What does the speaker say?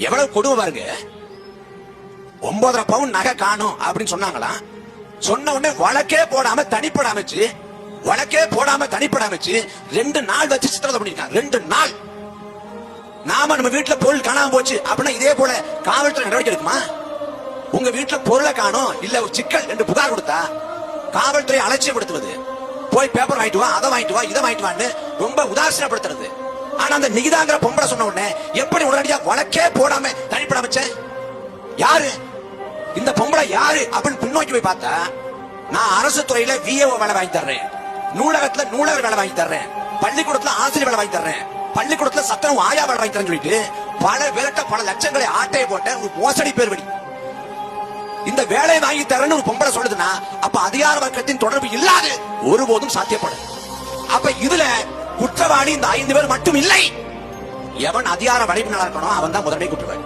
எவ்வளவு கொடுமை பாருங்க. 9.5 பவுன் நகை காணும் அப்படின்னு சொன்னாங்களா? சொன்ன உடனே வழக்கே போடாம தனிப்பட அமைச்சு 2 நாள் வச்சு சித்திரவதை பண்ணிருக்காங்க. 2 நாள். நாம நம்ம வீட்டுல பொருள் காணாம போச்சு அப்படின்னா இதே போல காவல்துறை நடவடிக்கை எடுக்குமா? உங்க வீட்டுல பொருளை காணும் இல்ல ஒரு சிக்கல் என்று புகார் கொடுத்தா காவல்துறை அலட்சியப்படுத்துவது, போய் பேப்பர் வாங்கிட்டு வா, அதை வாங்கிட்டு வா, இதை வாங்கிட்டு வான்னு ரொம்ப உதாசீனப்படுத்துறது. ஆனா அந்த நிகிதாங்கிற பொம்பளை சொன்ன உடனே எப்படி உடனடியா வழக்கே போடாம தனிப்பட அமைச்ச? யாரு இந்த பொம்பளை யாரு அப்படின்னு பின்னோக்கி போய் பார்த்தா, நான் அரசு துறையில விஏஓ வேலை வாங்கி தர்றேன், நூலகத்துல நூலகர் வேலை வாங்கி தர்றேன், பள்ளிக்கூடத்துல ஆசிரியர் வேலை வாங்கி தர்றேன், பள்ளிக்கூடத்துல சத்தம் ஆயா வேலை வாங்கி தரேன்னு சொல்லிட்டு பல லட்சங்களை ஆட்டையை போட்ட ஒரு மோசடி பேர் வழி. இந்த வேலையை வாங்கி தரேன்னு ஒரு பொம்பளை சொல்லுதுன்னா அப்ப அதிகார வர்க்கத்தின் தொடர்பு இல்லாது ஒருபோதும் சாத்தியப்படும். அப்ப இதுல குற்றவாளி இந்த 5 பேர் மட்டும் இல்லை. எவன் அதிகார வலைப்பினரா இருக்கணும் அவன் தான் முதன்மை குற்றவாளி.